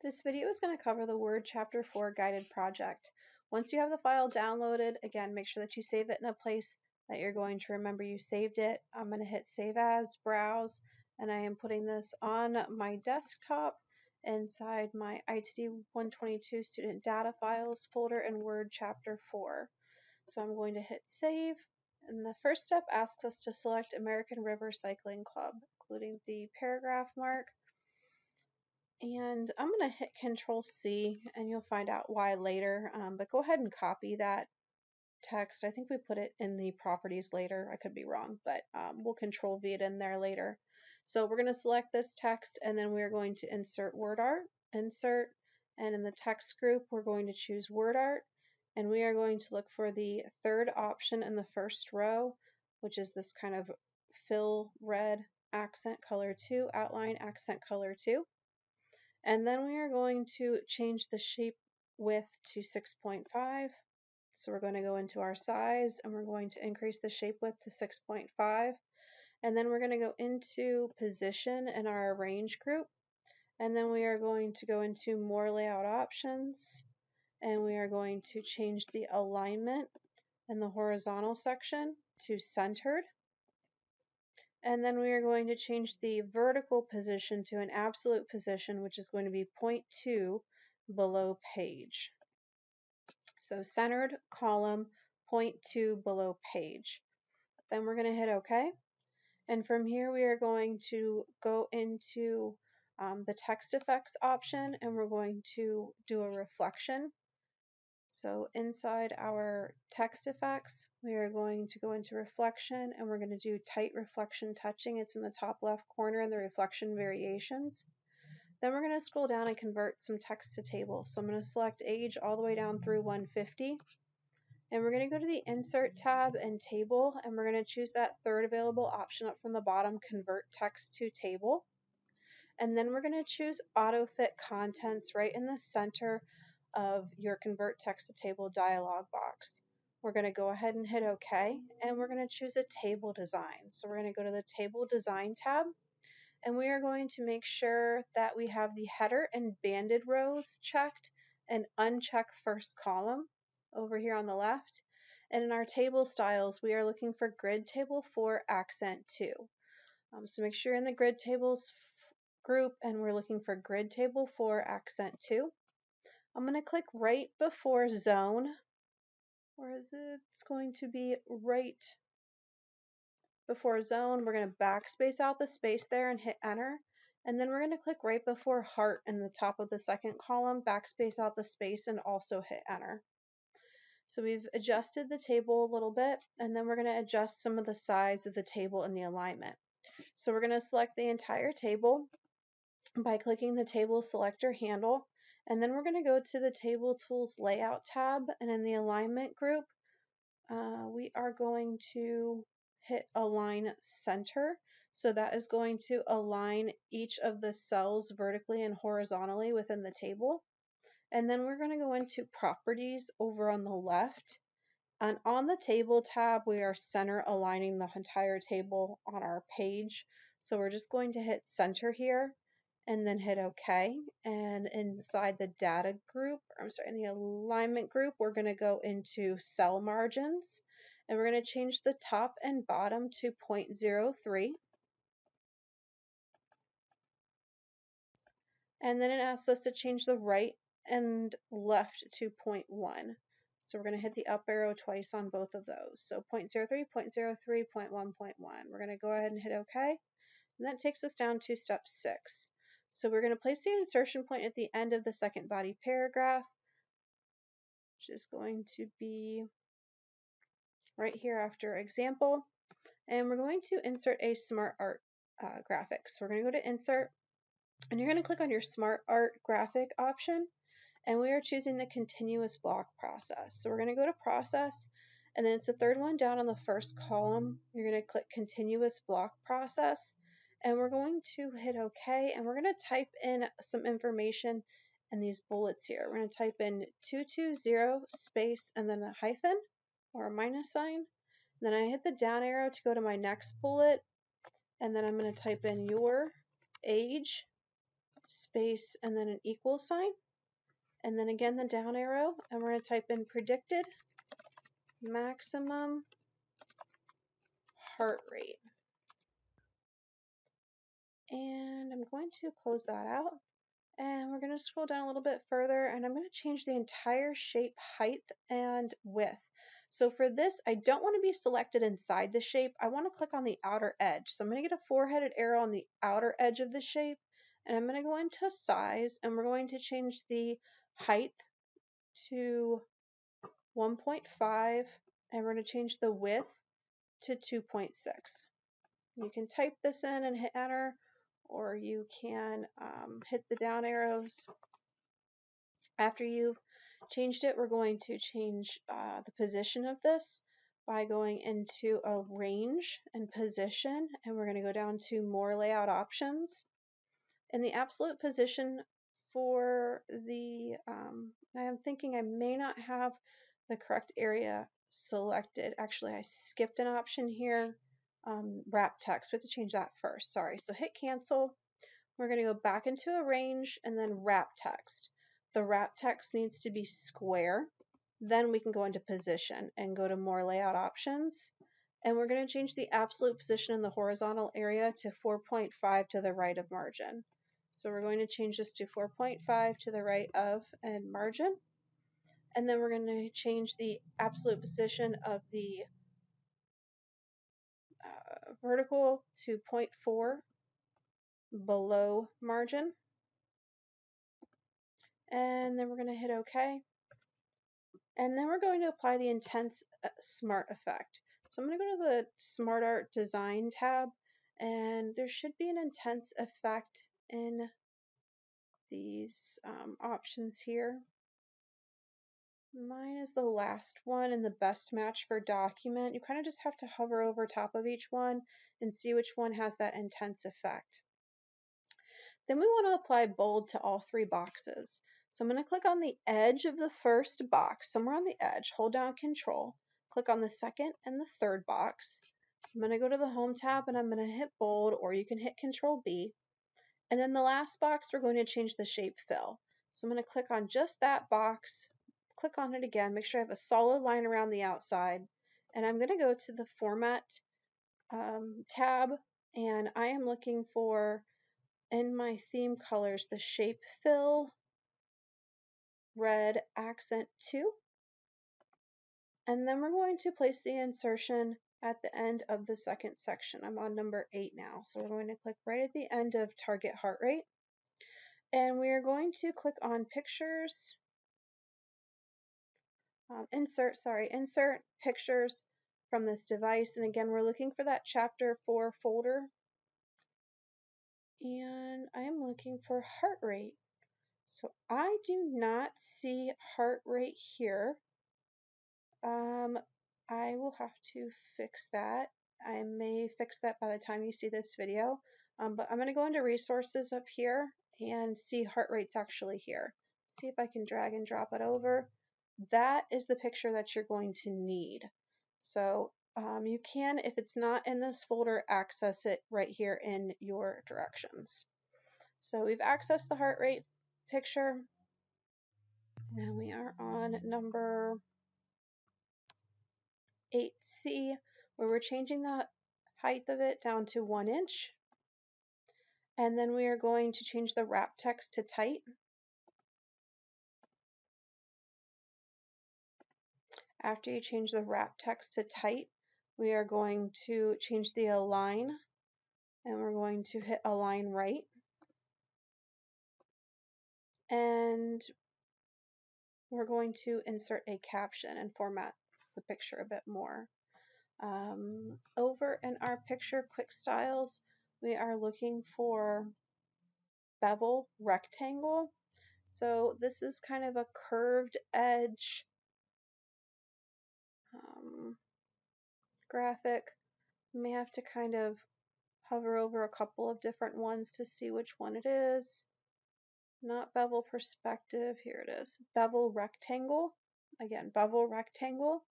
This video is going to cover the Word Chapter 4 guided project. Once you have the file downloaded, again, make sure that you save it in a place that you're going to remember you saved it. I'm going to hit Save As, Browse, and I am putting this on my desktop inside my ITD 122 Student Data Files folder in Word Chapter 4. So I'm going to hit Save, and the first step asks us to select American River Cycling Club, including the paragraph mark. And I'm going to hit Control C, and you'll find out why later, but go ahead and copy that text. I think we put it in the properties later. I could be wrong, but we'll Control V it in there later. So we're going to select this text, and then we're going to insert word art, insert, and in the text group, we're going to choose word art, and we are going to look for the third option in the first row, which is this kind of fill red accent color 2, outline accent color 2. And then we are going to change the shape width to 6.5. So we're going to go into our size and we're going to increase the shape width to 6.5. And then we're going to go into position in our arrange group. And then we are going to go into more layout options. And we are going to change the alignment in the horizontal section to centered. And then we are going to change the vertical position to an absolute position, which is going to be 0.2 below page. So centered column 0.2 below page. Then we're going to hit OK. And from here we are going to go into the text effects option, and we're going to do a reflection. So inside our text effects, we are going to go into reflection, and we're going to do tight reflection touching. It's in the top left corner in the reflection variations. Then we're going to scroll down and convert some text to table. So I'm going to select age all the way down through 150. And we're going to go to the Insert tab and Table, and we're going to choose that third available option up from the bottom, Convert Text to Table. And then we're going to choose Auto Fit Contents right in the center of your Convert Text to Table dialog box. We're going to go ahead and hit OK, and we're going to choose a table design. So we're going to go to the Table Design tab, and we are going to make sure that we have the header and banded rows checked and uncheck first column over here on the left. And in our table styles, we are looking for Grid Table 4 Accent 2. So make sure you're in the Grid Tables group, and we're looking for Grid Table 4 Accent 2. I'm going to click right before Zone, or is it? It's going to be right before Zone. We're going to backspace out the space there and hit Enter. And then we're going to click right before Heart in the top of the second column, backspace out the space, and also hit Enter. So we've adjusted the table a little bit, and then we're going to adjust some of the size of the table and the alignment. So we're going to select the entire table by clicking the Table Selector handle, and then we're going to go to the Table Tools Layout tab, and in the Alignment group, we are going to hit Align Center. So that is going to align each of the cells vertically and horizontally within the table. And then we're going to go into Properties over on the left. And on the Table tab, we are center aligning the entire table on our page. So we're just going to hit Center here and then hit OK. And inside the Data group, in the Alignment group, we're going to go into Cell Margins. And we're going to change the top and bottom to 0.03. And then it asks us to change the right and left to 0.1. So we're going to hit the up arrow twice on both of those. So 0.03, 0.03, 0.1, 0.1. We're going to go ahead and hit OK. And that takes us down to step 6. So we're going to place the insertion point at the end of the second body paragraph, which is going to be right here after example. And we're going to insert a Smart Art graphic. So we're going to go to Insert, and you're going to click on your Smart Art graphic option. And we are choosing the continuous block process. So we're going to go to process, and then it's the third one down on the first column. You're going to click continuous block process, and we're going to hit OK, and we're going to type in some information in these bullets here. We're going to type in 220 space and then a hyphen or a minus sign. Then I hit the down arrow to go to my next bullet, and then I'm going to type in your age space, and then an equal sign. And then again the down arrow, and we're going to type in predicted maximum heart rate. And I'm going to close that out. And we're going to scroll down a little bit further, and I'm going to change the entire shape height and width. So for this, I don't want to be selected inside the shape. I want to click on the outer edge. So I'm going to get a four-headed arrow on the outer edge of the shape, and I'm going to go into size, and we're going to change the height to 1.5, and we're going to change the width to 2.6. You can type this in and hit enter, or you can hit the down arrows. After you've changed it, we're going to change the position of this by going into a range and position, and we're going to go down to more layout options. In the absolute position for the, I'm thinking I may not have the correct area selected. Actually, I skipped an option here, wrap text. We have to change that first, sorry. So hit cancel. We're going to go back into a range and then wrap text. The wrap text needs to be square. Then we can go into position and go to more layout options. And we're going to change the absolute position in the horizontal area to 4.5 to the right of margin. So we're going to change this to 4.5 to the right of and margin. And then we're going to change the absolute position of the vertical to 0.4 below margin. And then we're going to hit OK. And then we're going to apply the Intense Smart effect. So I'm going to go to the Smart Art Design tab, and there should be an intense effect in these options here. Mine is the last one and the best match for document. You kind of just have to hover over top of each one and see which one has that intense effect. Then we want to apply bold to all three boxes. So I'm going to click on the edge of the first box, somewhere on the edge, hold down Control, click on the second and the third box. I'm going to go to the Home tab and I'm going to hit bold, or you can hit Control B. And then the last box, we're going to change the shape fill. So I'm going to click on just that box, click on it again, make sure I have a solid line around the outside, and I'm going to go to the Format tab, and I am looking for, in my theme colors, the shape fill red accent 2. And then we're going to place the insertion at the end of the second section. I'm on number 8 now. So we're going to click right at the end of target heart rate. And we are going to click on pictures, insert pictures from this device. And again, we're looking for that chapter 4 folder. And I'm looking for heart rate. So I do not see heart rate here. I will have to fix that. I may fix that by the time you see this video. But I'm going to go into resources up here and see heart rates actually here. See if I can drag and drop it over. That is the picture that you're going to need. So you can, if it's not in this folder, access it right here in your directions. So we've accessed the heart rate picture, and we are on number 8C, where we're changing the height of it down to 1 inch. And then we are going to change the wrap text to tight. After you change the wrap text to tight, we are going to change the align, and we're going to hit align right. And we're going to insert a caption and format the picture a bit more. Over in our picture quick styles, we are looking for bevel rectangle. So this is kind of a curved edge graphic. You may have to kind of hover over a couple of different ones to see which one it is. Not bevel perspective, here it is. Bevel rectangle, again, bevel rectangle.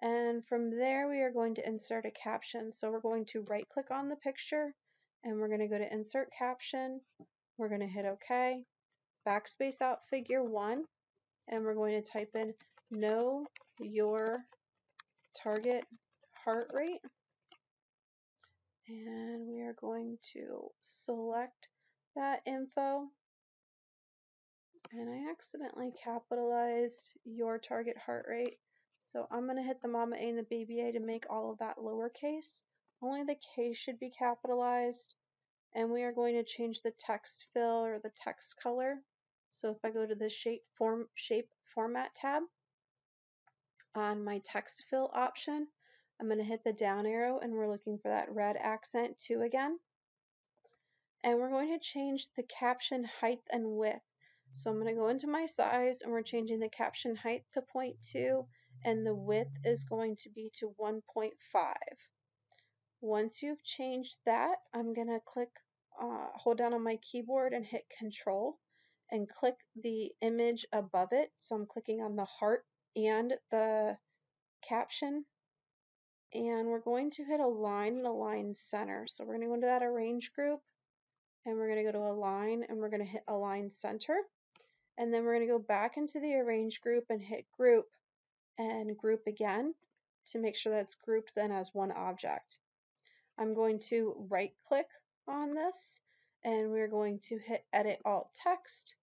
And from there we are going to insert a caption. So we're going to right click on the picture and we're going to go to insert caption. We're going to hit OK, backspace out figure 1, and we're going to type in know your target heart rate. And we are going to select that info. And I accidentally capitalized your target heart rate. So I'm going to hit the Mama A and the Baby A to make all of that lowercase. Only the K should be capitalized. And we are going to change the text fill or the text color. So if I go to the shape format tab on my text fill option, I'm going to hit the down arrow and we're looking for that red accent 2 again. And we're going to change the caption height and width. So I'm going to go into my size and we're changing the caption height to 0.2 and the width is going to be to 1.5. Once you've changed that, I'm going to hold down on my keyboard and hit Control and click the image above it. So I'm clicking on the heart and the caption. And we're going to hit Align and Align Center. So we're going to go into that Arrange group and we're going to go to Align and we're going to hit Align Center. And then we're going to go back into the Arrange group and hit Group and Group again to make sure that's grouped then as one object. I'm going to right click on this and we're going to hit Edit Alt Text.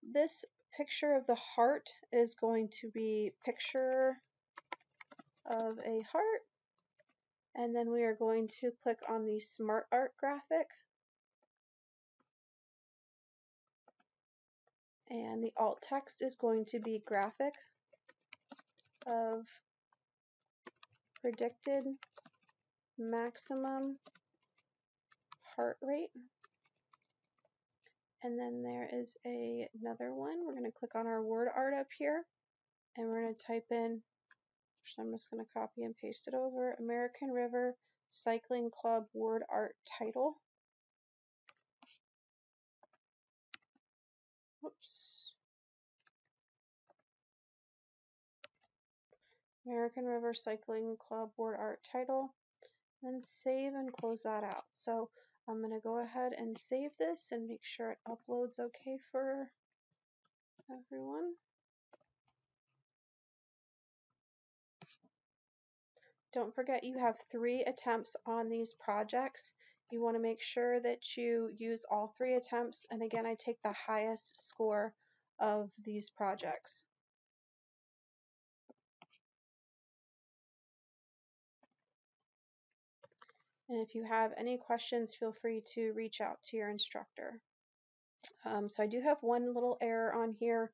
This picture of the heart is going to be picture of a heart, and then we are going to click on the Smart Art graphic, and the alt text is going to be graphic of predicted maximum heart rate. And then there is another one. We're going to click on our word art up here and we're going to type in, so I'm just going to copy and paste it over, American River Cycling Club word art title. Oops. American River Cycling Club word art title. Then save and close that out. So I'm going to go ahead and save this and make sure it uploads okay for everyone. Don't forget you have 3 attempts on these projects. You want to make sure that you use all 3 attempts, and again I take the highest score of these projects. And if you have any questions, feel free to reach out to your instructor. So I do have one little error on here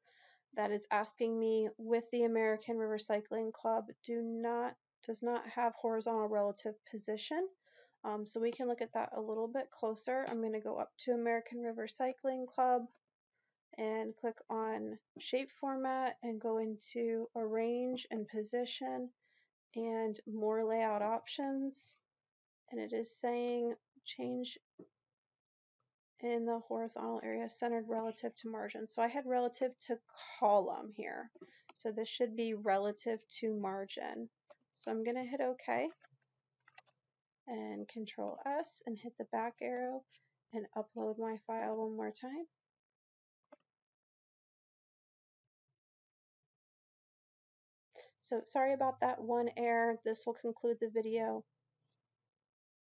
that is asking me with the American River Cycling Club does not have horizontal relative position. So we can look at that a little bit closer. I'm going to go up to American River Cycling Club and click on shape format and go into arrange and position and more layout options. And it is saying change in the horizontal area centered relative to margin. So I had relative to column here. So this should be relative to margin. So I'm going to hit OK and Control S and hit the back arrow and upload my file one more time. So sorry about that one error. This will conclude the video.